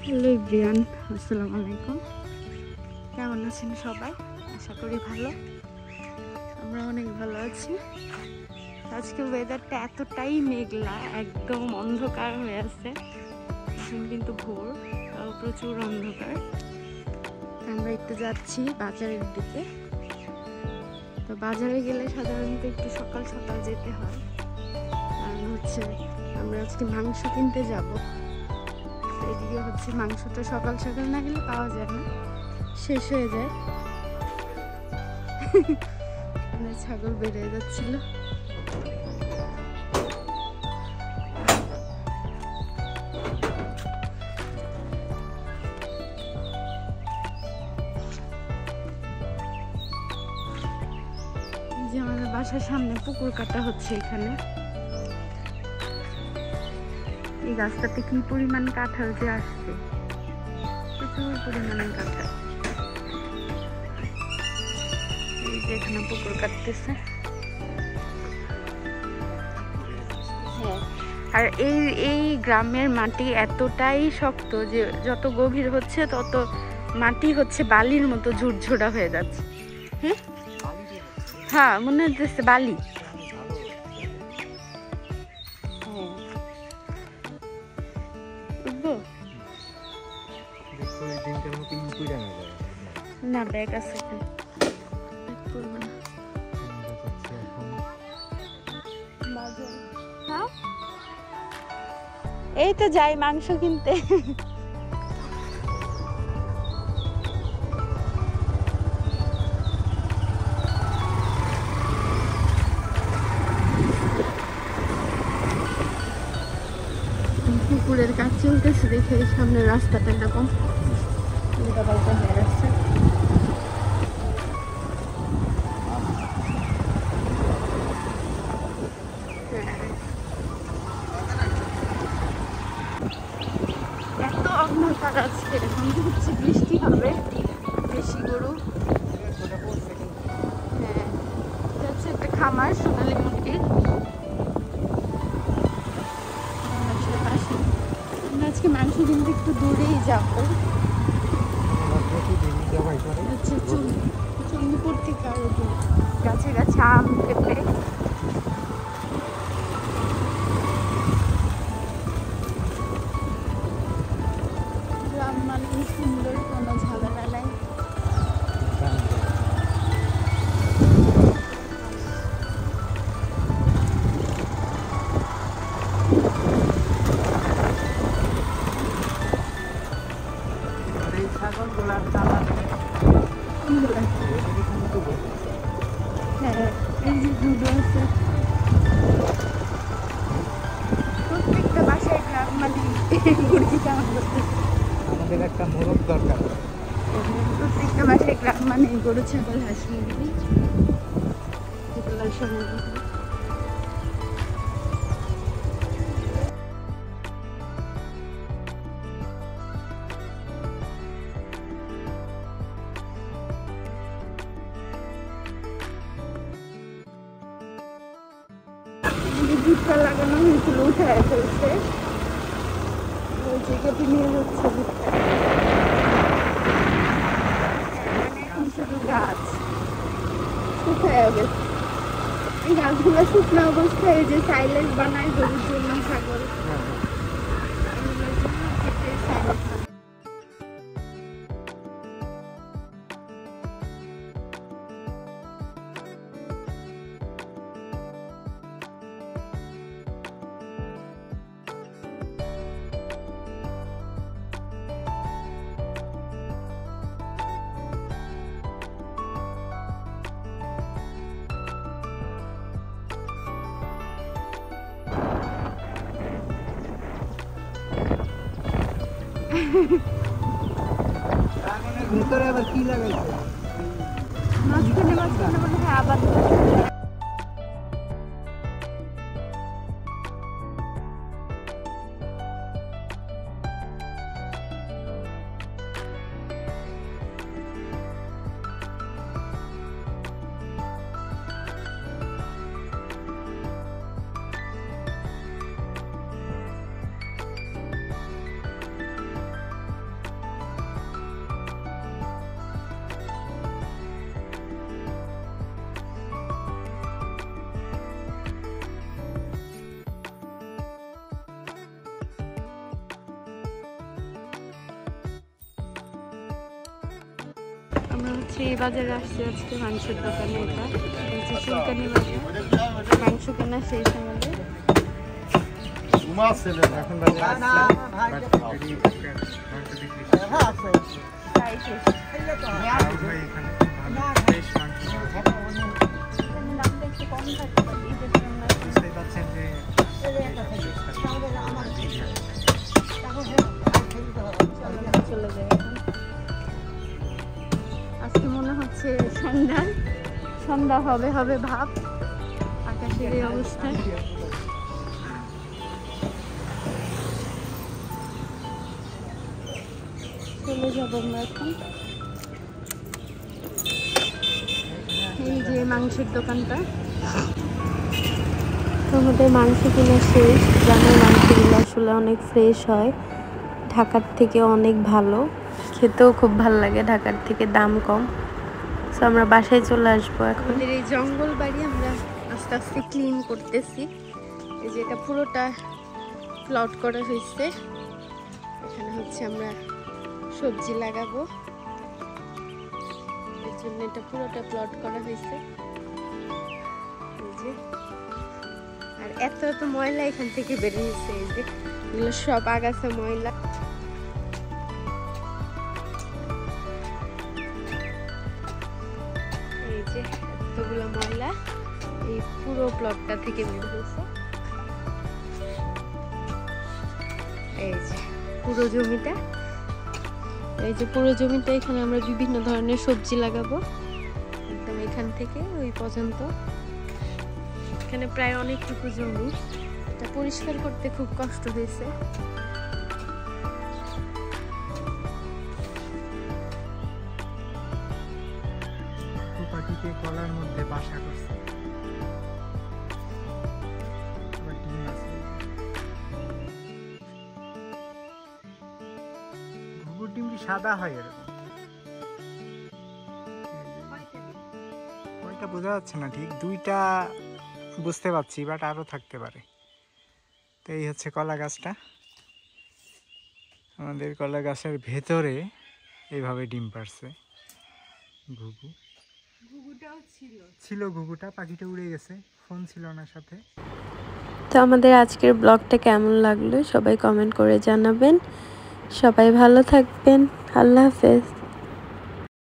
Hello everyone, আসসালামু আলাইকুম। কেমন আছেন সবাই? আশা করি ভালো। আমরা অনেক ভালো আছি। আজকে ওয়েদারটা এতটাই মেঘলা, একদম অন্ধকার হয়ে আছে। এখন কিন্তু ভোর, তাও প্রচুর অন্ধকার। আমরা একটু যাচ্ছি বাজারের দিকে। তো বাজারে গেলে সাধারণত একটু সকাল সকাল যেতে হয়, কারণ হচ্ছে আমরা আজকে মাংস কিনতে যাব। এদিকে হচ্ছে মাংসটা সকাল সকাল না গেলে পাওয়া যায় না, শেষ হয়ে যায়। ছাগল বেড়ে যাচ্ছিল। যে আমাদের বাসার সামনে পুকুর কাটা হচ্ছে। এখানে এই গাছটাতে কি পরিমাণ কাঁঠাল যে আসছে, প্রচুর পরিমাণে কাঁঠাল। এই যে এখানে পুকুর কাটতেছে। হ্যাঁ, আর এই গ্রামের মাটি এতটাই শক্ত যে যত গভীর হচ্ছে তত মাটি হচ্ছে বালির মতো ঝুরঝুরা হয়ে যাচ্ছে। হ্যাঁ, মনে হচ্ছে বালি। না, ব্যাগ আছে। এই তো যাই মাংস কিনতে। পুকুরের কাজ চলতেছে দেখে সামনে রাস্তাটা এরকম উল্টাপাল্টা হয়ে যাচ্ছে। এত অন্ধকার আজকে, এখন হচ্ছে বৃষ্টি হবে। বেশি গরু। হ্যাঁ, এটা হচ্ছে একটা খামার সোনালী মুরগির। আমরা আজকে মাংস কিনতে একটু দূরেই যাবো। চন্ডিপুর থেকে আরো দূর। গাছে গাছে আম, পেঁপে। গ্রাম মানে সুন্দর, কোনো ঝামেলা নাই। হ্যাঁ, এই যে দুধ আছে। প্রত্যেকটা বাসায় গ্রাম মানে মুরগি চাষ করতেছে। আমাদের একটা মোরগ দরকার। প্রত্যেকটা বাসায় গ্রাম মানে গরু, ছাগল, হাঁস, মুরগি এগুলোর সঙ্গে দুধটা লাগানো হয়েছিল, উঠে ফেলছে। ওই যে কেটে নিয়ে যাচ্ছে দুধটা। মানে এখন শুধু গাছ শুকায় গেছে। এই গাছগুলো শুকনো অবস্থায় যে সাইলেজ বানায় গরুর জন্য, ছাগল, এগুলোর জন্য কেটে সাইলেজ বানায়। ভিতরে আবার কি লাগাইছে? মাঝখানে মাঝখানে মনে হয় আবার আমরা হচ্ছে এই বাজারে আসছি আজকে মাংসের দোকানে। এটা হচ্ছে চুলকানি বাজার। মাংস কেনা শেষ আমাদের। এখন বাজে প্রায় শেষ। দামটা একটু কম থাকতে পারে ঈদের জন্য। চলে যায় এখন। আজকে মনে হচ্ছে সন্ধ্যা হবে হবে ভাব, আকাশের এই অবস্থায়। চলে যাবো আমরা এখন। এই যে মাংসের দোকানটা। আমাদের মাংস কেনা শেষ। গ্রামের মাংসগুলো আসলে অনেক ফ্রেশ হয়, ঢাকার থেকে অনেক ভালো, খেতেও খুব ভালো লাগে, ঢাকার থেকে দাম কম। তো আমরা বাসায় চলে আসবো এখন। আমাদের এই জঙ্গল বাড়ি আমরা আস্তে আস্তে ক্লিন করতেছি। এই যে এটা পুরোটা প্লট করা হয়েছে। এখানে হচ্ছে আমরা সবজি লাগাবো, এর জন্য এটা পুরোটা প্লট করা হয়েছে। এই যে আর এত এত ময়লা এখান থেকে বেরিয়েছে। এই যে এগুলো সব আগাছা ময়লা। এই যে এতগুলো ময়লা এই পুরো প্লটটা থেকে বের হয়েছে। এই যে পুরো জমিটা, এই যে পুরো জমিটা, এখানে আমরা বিভিন্ন ধরনের সবজি লাগাবো। একদম এখান থেকে ওই পর্যন্ত, এখানে প্রায় অনেকটুকু জমি। এটা পরিষ্কার করতে খুব কষ্ট হয়েছে। পাখিতে কলার মধ্যে বাসা করছে। আবার ডিম আছে। ঘুঘুর ডিম কি সাদা হয় এরকম? কয়টা বোঝা যাচ্ছে না ঠিক, দুইটা বুঝতে পারছি, বাট আরো থাকতে পারে। তো এই হচ্ছে কলা গাছটা। আমাদের কলা গাছের ভেতরে এইভাবে ডিম পারছে ঘুঘু। ছিল ঘুঘুটা, পাখিটা উড়ে গেছে, ফোন ছিল না সাথে। তো আমাদের আজকের ব্লগটা কেমন লাগলো সবাই কমেন্ট করে জানাবেন। সবাই ভালো থাকবেন। আল্লাহ হাফেজ।